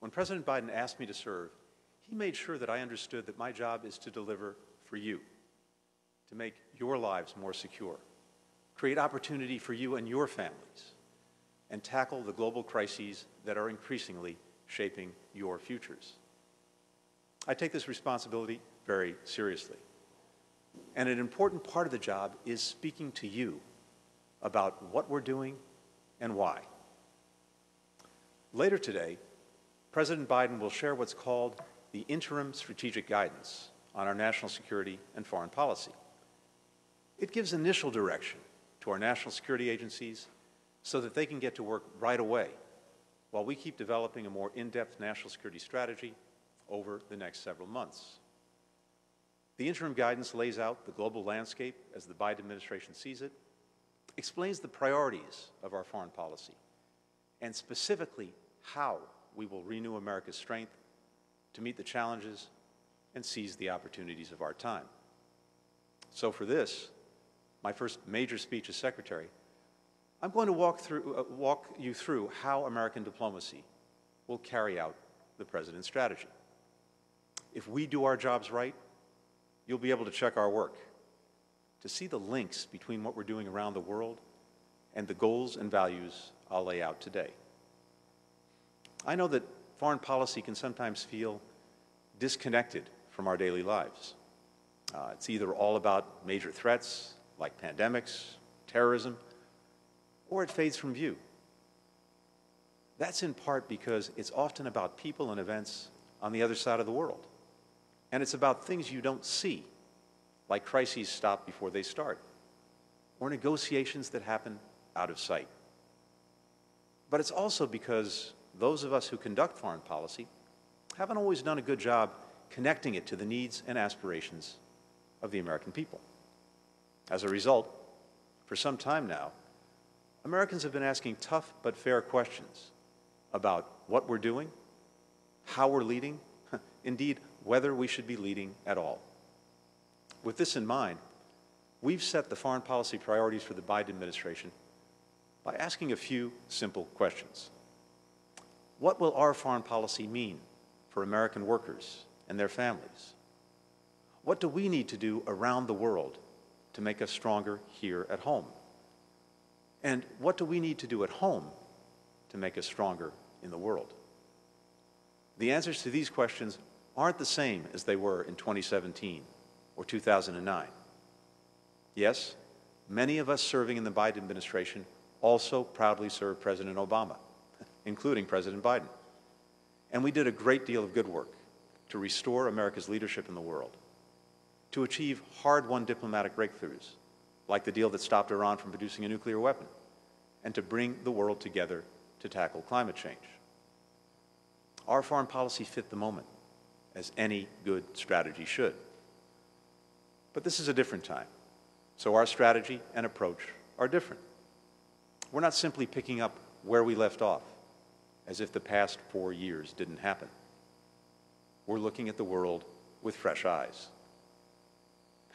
When President Biden asked me to serve, he made sure that I understood that my job is to deliver for you, to make your lives more secure, create opportunity for you and your families, and tackle the global crises that are increasingly shaping your futures. I take this responsibility very seriously. And an important part of the job is speaking to you about what we're doing and why. Later today, President Biden will share what's called the Interim Strategic Guidance on our national security and foreign policy. It gives initial direction to our national security agencies so that they can get to work right away while we keep developing a more in-depth national security strategy over the next several months. The interim guidance lays out the global landscape as the Biden administration sees it, explains the priorities of our foreign policy, and specifically how we will renew America's strength to meet the challenges and seize the opportunities of our time. So for this, my first major speech as Secretary, I'm going to walk you through how American diplomacy will carry out the President's strategy. If we do our jobs right, you'll be able to check our work, to see the links between what we're doing around the world and the goals and values I'll lay out today. I know that foreign policy can sometimes feel disconnected from our daily lives. It's either all about major threats like pandemics, terrorism, or it fades from view. That's in part because it's often about people and events on the other side of the world. And it's about things you don't see, like crises stop before they start, or negotiations that happen out of sight. But it's also because those of us who conduct foreign policy haven't always done a good job connecting it to the needs and aspirations of the American people. As a result, for some time now, Americans have been asking tough but fair questions about what we're doing, how we're leading, indeed, whether we should be leading at all. With this in mind, we've set the foreign policy priorities for the Biden administration by asking a few simple questions. What will our foreign policy mean for American workers and their families? What do we need to do around the world to make us stronger here at home? And what do we need to do at home to make us stronger in the world? The answers to these questions aren't the same as they were in 2017 or 2009. Yes, many of us serving in the Biden administration also proudly served President Obama, including President Biden. And we did a great deal of good work to restore America's leadership in the world, to achieve hard-won diplomatic breakthroughs, like the deal that stopped Iran from producing a nuclear weapon, and to bring the world together to tackle climate change. Our foreign policy fit the moment, as any good strategy should. But this is a different time, so our strategy and approach are different. We're not simply picking up where we left off, as if the past 4 years didn't happen. We're looking at the world with fresh eyes.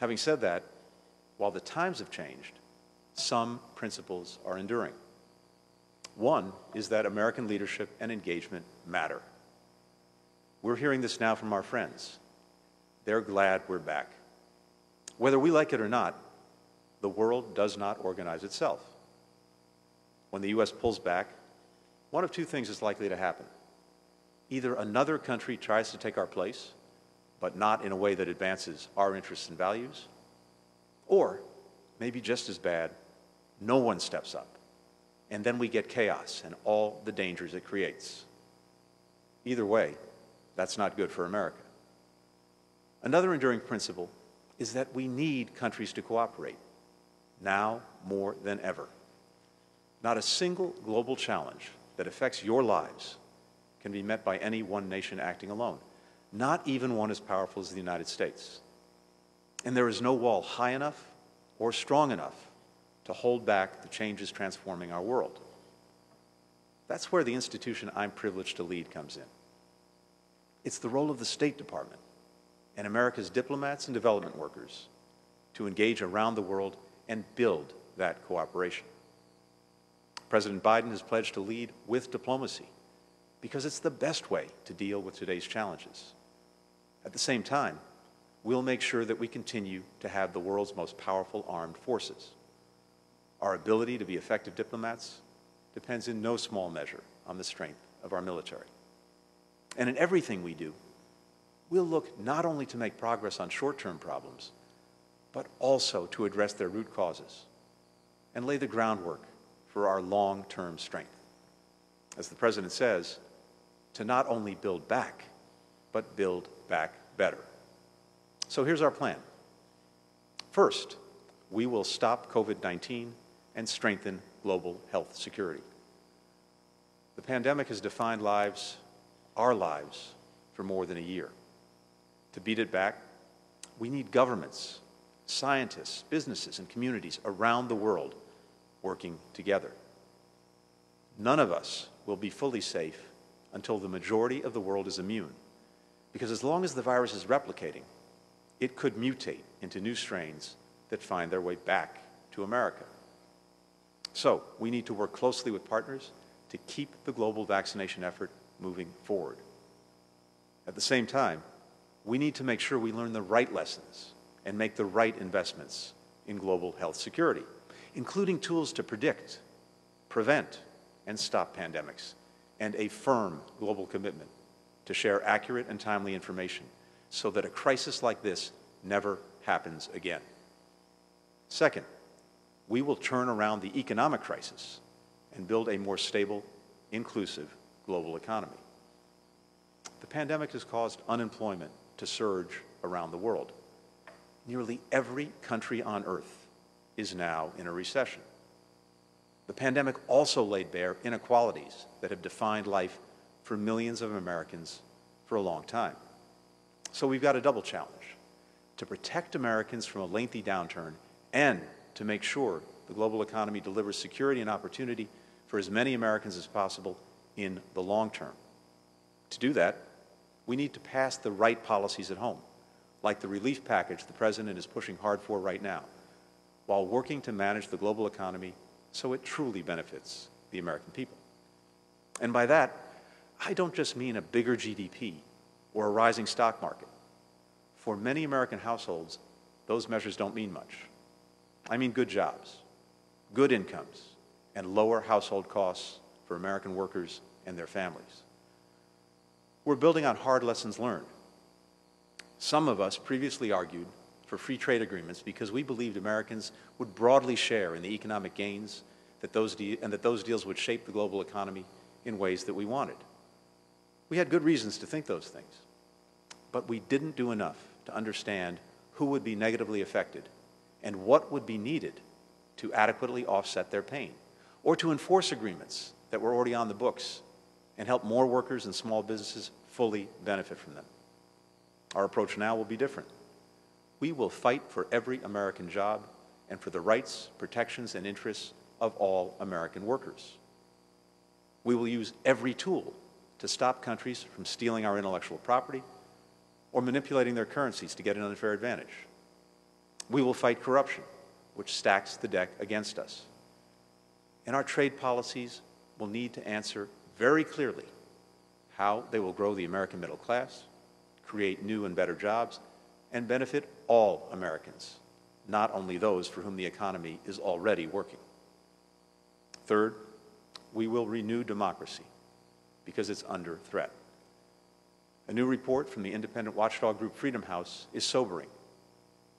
Having said that, while the times have changed, some principles are enduring. One is that American leadership and engagement matter. We're hearing this now from our friends. They're glad we're back. Whether we like it or not, the world does not organize itself. When the U.S. pulls back, one of two things is likely to happen. Either another country tries to take our place, but not in a way that advances our interests and values, or, maybe just as bad, no one steps up, and then we get chaos and all the dangers it creates. Either way, that's not good for America. Another enduring principle is that we need countries to cooperate, now more than ever. Not a single global challenge that affects your lives can be met by any one nation acting alone, not even one as powerful as the United States. And there is no wall high enough or strong enough to hold back the changes transforming our world. That's where the institution I'm privileged to lead comes in. It's the role of the State Department and America's diplomats and development workers to engage around the world and build that cooperation. President Biden has pledged to lead with diplomacy, because it's the best way to deal with today's challenges. At the same time, we'll make sure that we continue to have the world's most powerful armed forces. Our ability to be effective diplomats depends in no small measure on the strength of our military. And in everything we do, we'll look not only to make progress on short-term problems, but also to address their root causes and lay the groundwork for our long-term strength. As the President says, to not only build back, but build back better. So here's our plan. First, we will stop COVID-19 and strengthen global health security. The pandemic has defined lives, our lives, for more than a year. To beat it back, we need governments, scientists, businesses, and communities around the world working together. None of us will be fully safe until the majority of the world is immune, because as long as the virus is replicating, it could mutate into new strains that find their way back to America. So we need to work closely with partners to keep the global vaccination effort moving forward. At the same time, we need to make sure we learn the right lessons and make the right investments in global health security, including tools to predict, prevent, and stop pandemics, and a firm global commitment to share accurate and timely information so that a crisis like this never happens again. Second, we will turn around the economic crisis and build a more stable, inclusive global economy. The pandemic has caused unemployment to surge around the world. Nearly every country on earth is now in a recession. The pandemic also laid bare inequalities that have defined life for millions of Americans for a long time. So we've got a double challenge: to protect Americans from a lengthy downturn and to make sure the global economy delivers security and opportunity for as many Americans as possible in the long term. To do that, we need to pass the right policies at home, like the relief package the President is pushing hard for right now, while working to manage the global economy so it truly benefits the American people. And by that, I don't just mean a bigger GDP or a rising stock market. For many American households, those measures don't mean much. I mean good jobs, good incomes, and lower household costs for American workers and their families. We're building on hard lessons learned. Some of us previously argued for free trade agreements because we believed Americans would broadly share in the economic gains that those deals would shape the global economy in ways that we wanted. We had good reasons to think those things, but we didn't do enough to understand who would be negatively affected and what would be needed to adequately offset their pain, or to enforce agreements that were already on the books and help more workers and small businesses fully benefit from them. Our approach now will be different. We will fight for every American job and for the rights, protections, and interests of all American workers. We will use every tool to stop countries from stealing our intellectual property or manipulating their currencies to get an unfair advantage. We will fight corruption, which stacks the deck against us. And our trade policies will need to answer very clearly how they will grow the American middle class, create new and better jobs, and benefit all Americans, not only those for whom the economy is already working. Third, we will renew democracy because it's under threat. A new report from the independent watchdog group Freedom House is sobering.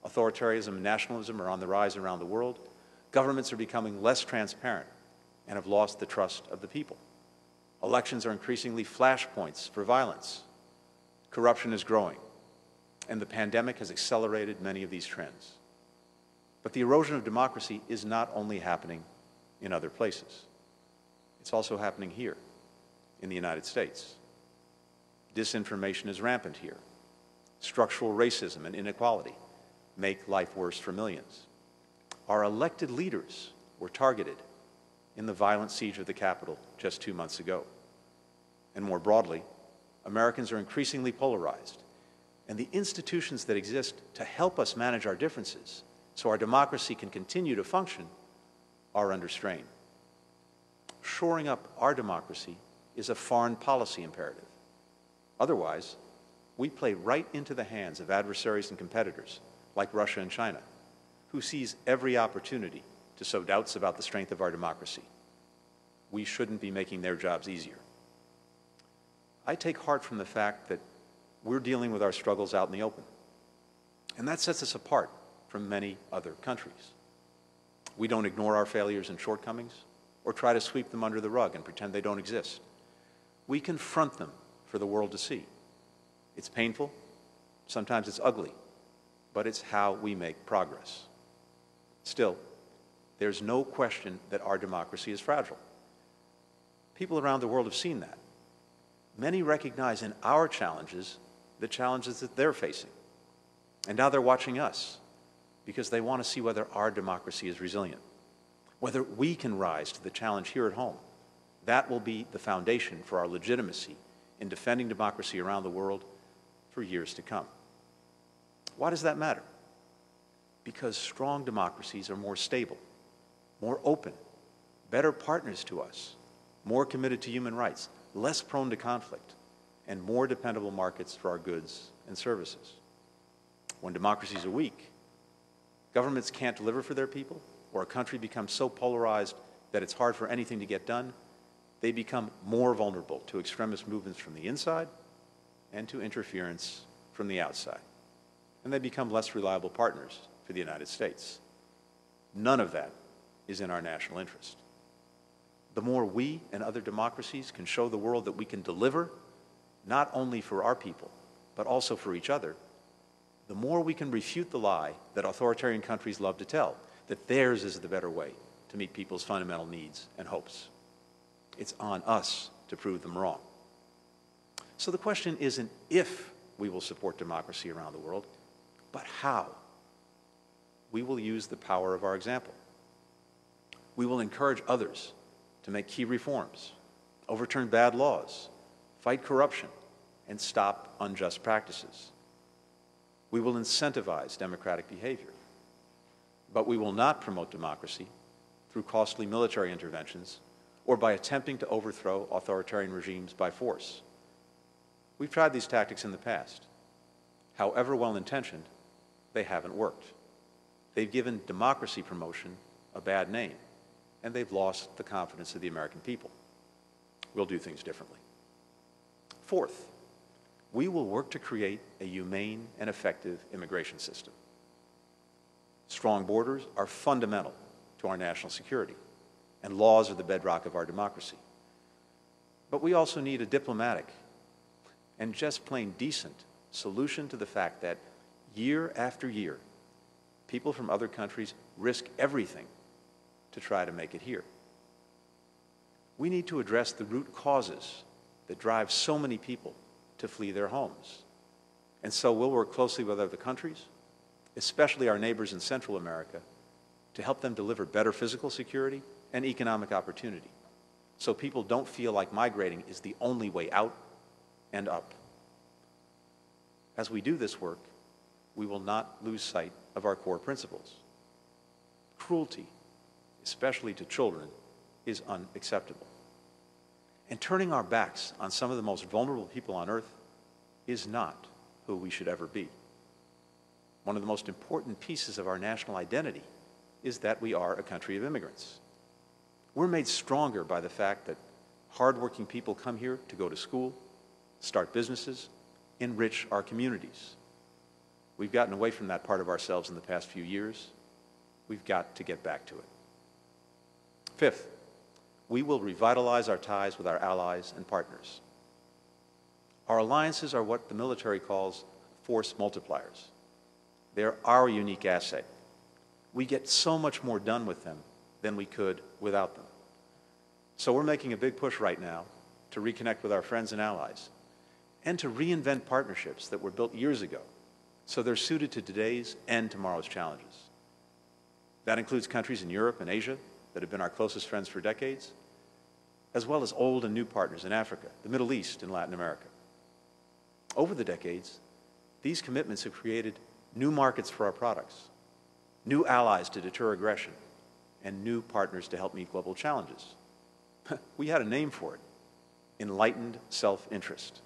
Authoritarianism and nationalism are on the rise around the world. Governments are becoming less transparent and have lost the trust of the people. Elections are increasingly flashpoints for violence. Corruption is growing, and the pandemic has accelerated many of these trends. But the erosion of democracy is not only happening in other places. It's also happening here in the United States. Disinformation is rampant here. Structural racism and inequality make life worse for millions. Our elected leaders were targeted in the violent siege of the Capitol just 2 months ago. And more broadly, Americans are increasingly polarized, and the institutions that exist to help us manage our differences so our democracy can continue to function are under strain. Shoring up our democracy is a foreign policy imperative. Otherwise, we play right into the hands of adversaries and competitors like Russia and China, who seize every opportunity to sow doubts about the strength of our democracy. We shouldn't be making their jobs easier. I take heart from the fact that we're dealing with our struggles out in the open, and that sets us apart from many other countries. We don't ignore our failures and shortcomings or try to sweep them under the rug and pretend they don't exist. We confront them for the world to see. It's painful, sometimes it's ugly, but it's how we make progress. Still, there's no question that our democracy is fragile. People around the world have seen that. Many recognize in our challenges the challenges that they're facing. And now they're watching us because they want to see whether our democracy is resilient, whether we can rise to the challenge here at home. That will be the foundation for our legitimacy in defending democracy around the world for years to come. Why does that matter? Because strong democracies are more stable, more open, better partners to us, more committed to human rights, less prone to conflict, and more dependable markets for our goods and services. When democracies are weak, governments can't deliver for their people, or a country becomes so polarized that it's hard for anything to get done, they become more vulnerable to extremist movements from the inside and to interference from the outside. And they become less reliable partners for the United States. None of that is in our national interest. The more we and other democracies can show the world that we can deliver, not only for our people, but also for each other, the more we can refute the lie that authoritarian countries love to tell, that theirs is the better way to meet people's fundamental needs and hopes. It's on us to prove them wrong. So the question isn't if we will support democracy around the world, but how. We will use the power of our example. We will encourage others to make key reforms, overturn bad laws, fight corruption, and stop unjust practices. We will incentivize democratic behavior, but we will not promote democracy through costly military interventions or by attempting to overthrow authoritarian regimes by force. We've tried these tactics in the past. However well-intentioned, they haven't worked. They've given democracy promotion a bad name, and they've lost the confidence of the American people. We'll do things differently. Fourth, we will work to create a humane and effective immigration system. Strong borders are fundamental to our national security, and laws are the bedrock of our democracy. But we also need a diplomatic and just plain decent solution to the fact that year after year, people from other countries risk everything to try to make it here. We need to address the root causes that drive so many people to flee their homes. And so we'll work closely with other countries, especially our neighbors in Central America, to help them deliver better physical security and economic opportunity, so people don't feel like migrating is the only way out and up. As we do this work, we will not lose sight of our core principles. Cruelty, especially to children, is unacceptable. And turning our backs on some of the most vulnerable people on earth is not who we should ever be. One of the most important pieces of our national identity is that we are a country of immigrants. We're made stronger by the fact that hardworking people come here to go to school, start businesses, enrich our communities. We've gotten away from that part of ourselves in the past few years. We've got to get back to it. Fifth, we will revitalize our ties with our allies and partners. Our alliances are what the military calls force multipliers. They're our unique asset. We get so much more done with them than we could without them. So we're making a big push right now to reconnect with our friends and allies and to reinvent partnerships that were built years ago so they're suited to today's and tomorrow's challenges. That includes countries in Europe and Asia that have been our closest friends for decades, as well as old and new partners in Africa, the Middle East, and Latin America. Over the decades, these commitments have created new markets for our products, new allies to deter aggression, and new partners to help meet global challenges. We had a name for it: enlightened self-interest.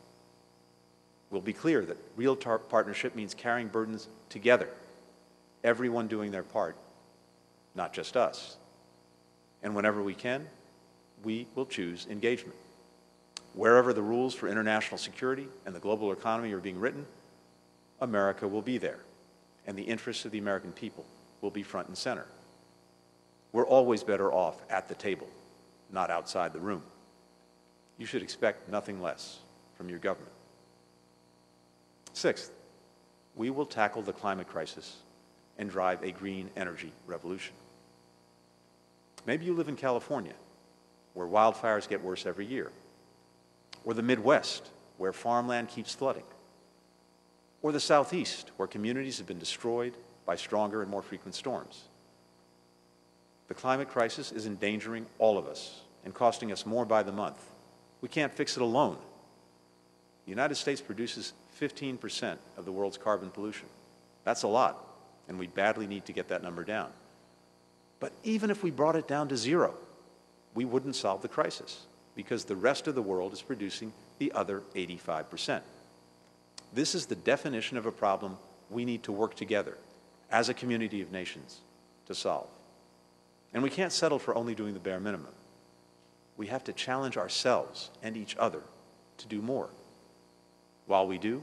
We'll be clear that real partnership means carrying burdens together, everyone doing their part, not just us. And whenever we can, we will choose engagement. Wherever the rules for international security and the global economy are being written, America will be there, and the interests of the American people will be front and center. We're always better off at the table, not outside the room. You should expect nothing less from your government. Sixth, we will tackle the climate crisis and drive a green energy revolution. Maybe you live in California, where wildfires get worse every year, or the Midwest, where farmland keeps flooding, or the Southeast, where communities have been destroyed by stronger and more frequent storms. The climate crisis is endangering all of us and costing us more by the month. We can't fix it alone. The United States produces 15% of the world's carbon pollution. That's a lot, and we badly need to get that number down. But even if we brought it down to zero, we wouldn't solve the crisis because the rest of the world is producing the other 85%. This is the definition of a problem we need to work together as a community of nations to solve. And we can't settle for only doing the bare minimum. We have to challenge ourselves and each other to do more. While we do,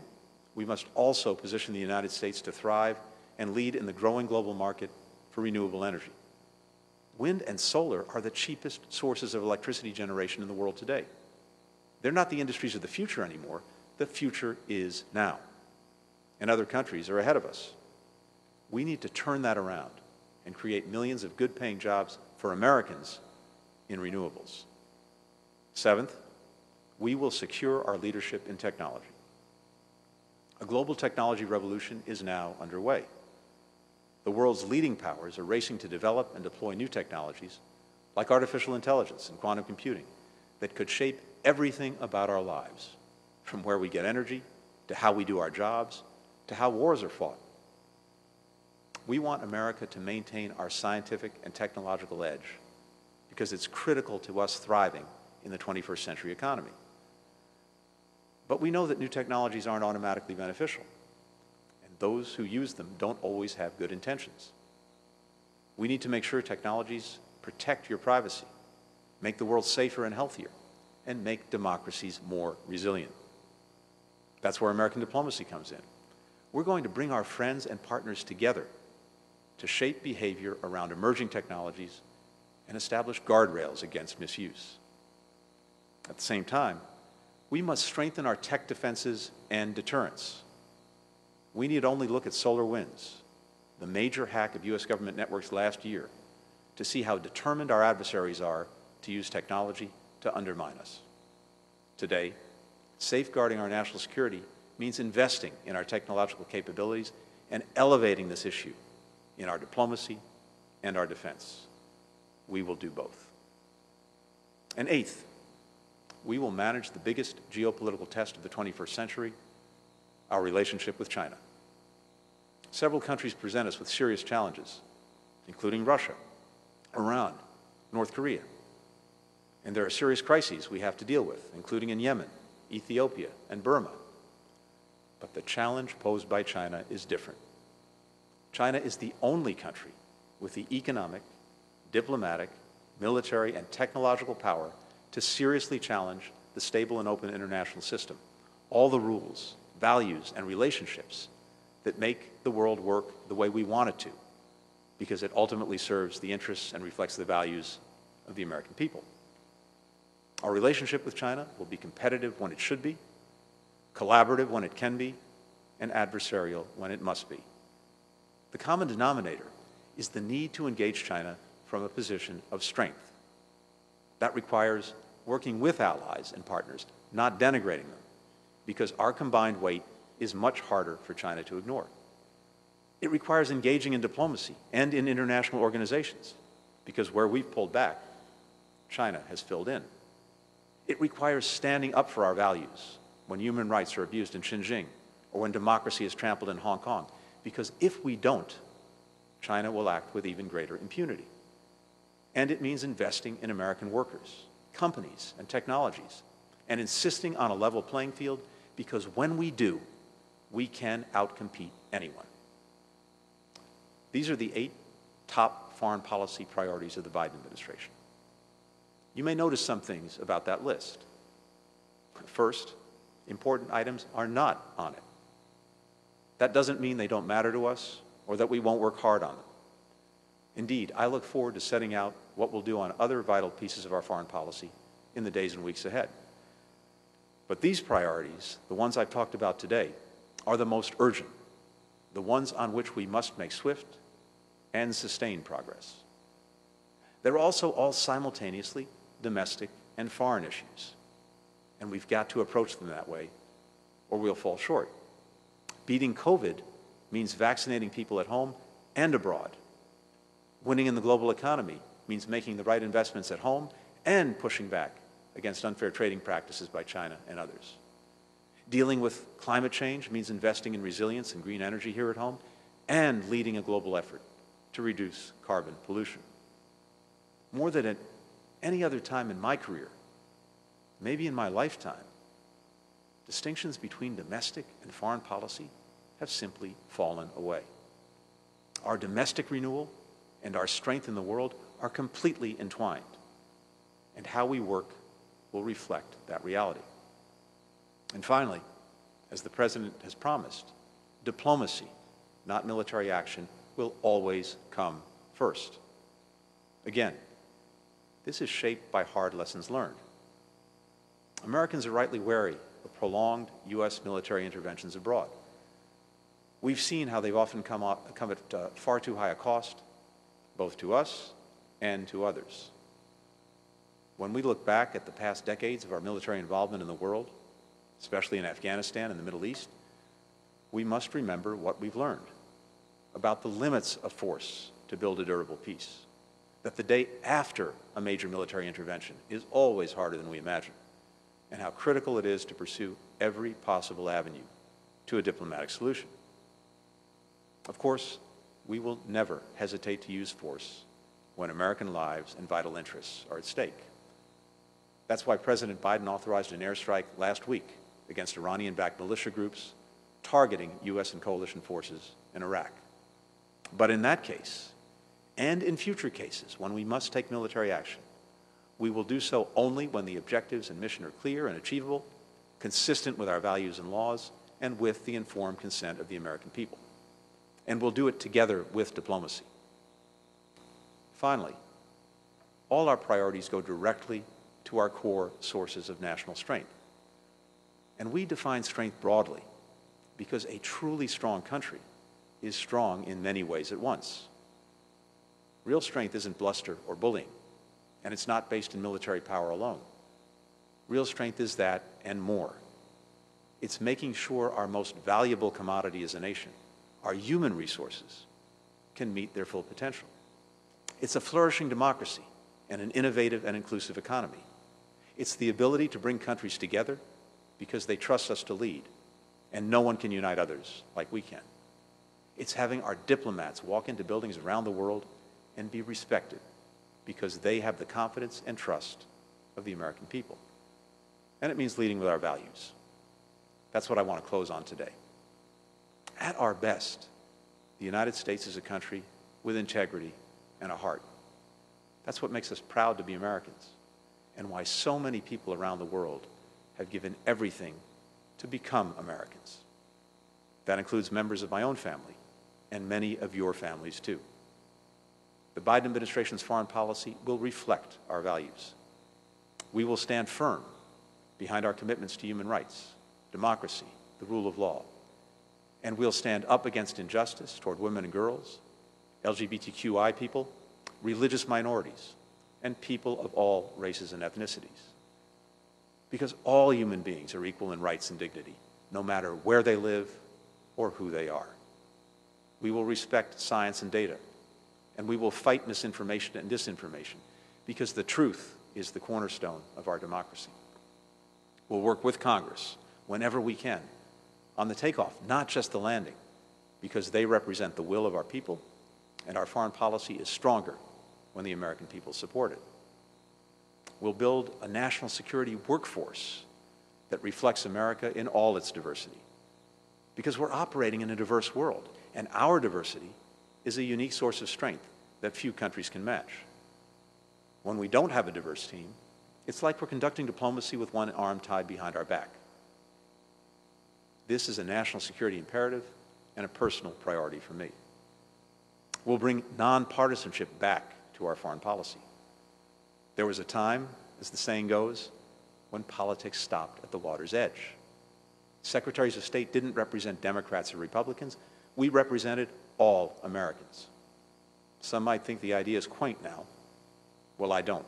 we must also position the United States to thrive and lead in the growing global market for renewable energy. Wind and solar are the cheapest sources of electricity generation in the world today. They're not the industries of the future anymore. The future is now. And other countries are ahead of us. We need to turn that around and create millions of good-paying jobs for Americans in renewables. Seventh, we will secure our leadership in technology. A global technology revolution is now underway. The world's leading powers are racing to develop and deploy new technologies, like artificial intelligence and quantum computing, that could shape everything about our lives, from where we get energy, to how we do our jobs, to how wars are fought. We want America to maintain our scientific and technological edge because it's critical to us thriving in the 21st century economy. But we know that new technologies aren't automatically beneficial, and those who use them don't always have good intentions. We need to make sure technologies protect your privacy, make the world safer and healthier, and make democracies more resilient. That's where American diplomacy comes in. We're going to bring our friends and partners together to shape behavior around emerging technologies and establish guardrails against misuse. At the same time, we must strengthen our tech defenses and deterrence. We need only look at SolarWinds, the major hack of U.S. government networks last year, to see how determined our adversaries are to use technology to undermine us. Today, safeguarding our national security means investing in our technological capabilities and elevating this issue in our diplomacy and our defense. We will do both. And eighth, we will manage the biggest geopolitical test of the 21st century, our relationship with China. Several countries present us with serious challenges, including Russia, Iran, North Korea. And there are serious crises we have to deal with, including in Yemen, Ethiopia, and Burma. But the challenge posed by China is different. China is the only country with the economic, diplomatic, military, and technological power to seriously challenge the stable and open international system, all the rules, values, and relationships that make the world work the way we want it to, because it ultimately serves the interests and reflects the values of the American people. Our relationship with China will be competitive when it should be, collaborative when it can be, and adversarial when it must be. The common denominator is the need to engage China from a position of strength. That requires working with allies and partners, not denigrating them, because our combined weight is much harder for China to ignore. It requires engaging in diplomacy and in international organizations, because where we've pulled back, China has filled in. It requires standing up for our values when human rights are abused in Xinjiang or when democracy is trampled in Hong Kong, because if we don't, China will act with even greater impunity. And it means investing in American workers, companies, and technologies and insisting on a level playing field, because when we do, we can outcompete anyone. These are the 8 top foreign policy priorities of the Biden administration. You may notice some things about that list. First, important items are not on it. That doesn't mean they don't matter to us or that we won't work hard on them. Indeed, I look forward to setting out what we'll do on other vital pieces of our foreign policy in the days and weeks ahead. But these priorities, the ones I've talked about today, are the most urgent, the ones on which we must make swift and sustained progress. They're also all simultaneously domestic and foreign issues, and we've got to approach them that way, or we'll fall short. Beating COVID means vaccinating people at home and abroad. Winning in the global economy means making the right investments at home and pushing back against unfair trading practices by China and others. Dealing with climate change means investing in resilience and green energy here at home and leading a global effort to reduce carbon pollution. More than at any other time in my career, maybe in my lifetime, distinctions between domestic and foreign policy have simply fallen away. Our domestic renewal and our strength in the world are completely entwined, and how we work will reflect that reality. And finally, as the President has promised, diplomacy, not military action, will always come first. Again, this is shaped by hard lessons learned. Americans are rightly wary of prolonged U.S. military interventions abroad. We've seen how they've often come at far too high a cost, both to us and to others. When we look back at the past decades of our military involvement in the world, especially in Afghanistan and the Middle East, we must remember what we've learned about the limits of force to build a durable peace, that the day after a major military intervention is always harder than we imagine, and how critical it is to pursue every possible avenue to a diplomatic solution. Of course, we will never hesitate to use force when American lives and vital interests are at stake. That's why President Biden authorized an airstrike last week against Iranian-backed militia groups targeting U.S. and coalition forces in Iraq. But in that case, and in future cases when we must take military action, we will do so only when the objectives and mission are clear and achievable, consistent with our values and laws, and with the informed consent of the American people. And we'll do it together with diplomacy. Finally, all our priorities go directly to our core sources of national strength. And we define strength broadly because a truly strong country is strong in many ways at once. Real strength isn't bluster or bullying, and it's not based in military power alone. Real strength is that and more. It's making sure our most valuable commodity as a nation, our human resources, can meet their full potential. It's a flourishing democracy and an innovative and inclusive economy. It's the ability to bring countries together because they trust us to lead, and no one can unite others like we can. It's having our diplomats walk into buildings around the world and be respected because they have the confidence and trust of the American people. And it means leading with our values. That's what I want to close on today. At our best, the United States is a country with integrity and a heart. That's what makes us proud to be Americans, and why so many people around the world have given everything to become Americans. That includes members of my own family and many of your families too. The Biden administration's foreign policy will reflect our values. We will stand firm behind our commitments to human rights, democracy, the rule of law, and we'll stand up against injustice toward women and girls, LGBTQI people, religious minorities, and people of all races and ethnicities. Because all human beings are equal in rights and dignity, no matter where they live or who they are. We will respect science and data, and we will fight misinformation and disinformation, because the truth is the cornerstone of our democracy. We'll work with Congress whenever we can on the takeoff, not just the landing, because they represent the will of our people, and our foreign policy is stronger when the American people support it. We'll build a national security workforce that reflects America in all its diversity. Because we're operating in a diverse world, and our diversity is a unique source of strength that few countries can match. When we don't have a diverse team, it's like we're conducting diplomacy with one arm tied behind our back. This is a national security imperative and a personal priority for me. We'll bring nonpartisanship back to our foreign policy. There was a time, as the saying goes, when politics stopped at the water's edge. Secretaries of State didn't represent Democrats or Republicans. We represented all Americans. Some might think the idea is quaint now. Well, I don't,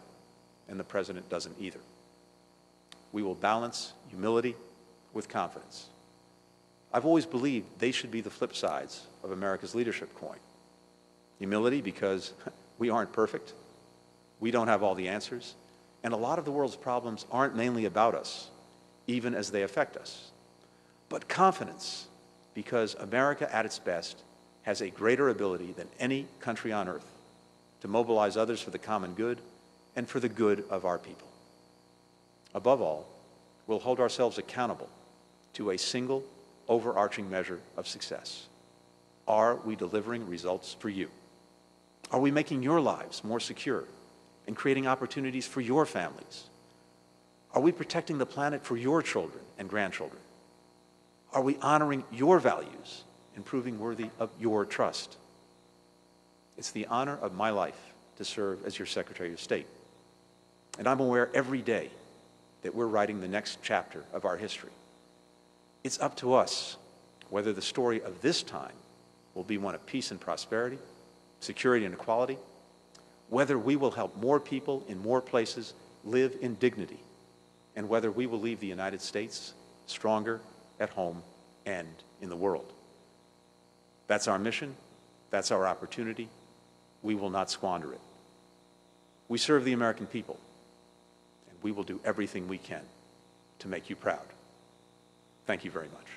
and the President doesn't either. We will balance humility with confidence. I've always believed they should be the flip sides of America's leadership coin. Humility because we aren't perfect, we don't have all the answers, and a lot of the world's problems aren't mainly about us, even as they affect us. But confidence because America at its best has a greater ability than any country on earth to mobilize others for the common good and for the good of our people. Above all, we'll hold ourselves accountable to a single overarching measure of success. Are we delivering results for you? Are we making your lives more secure and creating opportunities for your families? Are we protecting the planet for your children and grandchildren? Are we honoring your values and proving worthy of your trust? It's the honor of my life to serve as your Secretary of State. And I'm aware every day that we're writing the next chapter of our history. It's up to us whether the story of this time will be one of peace and prosperity, security and equality, whether we will help more people in more places live in dignity, and whether we will leave the United States stronger at home and in the world. That's our mission. That's our opportunity. We will not squander it. We serve the American people, and we will do everything we can to make you proud. Thank you very much.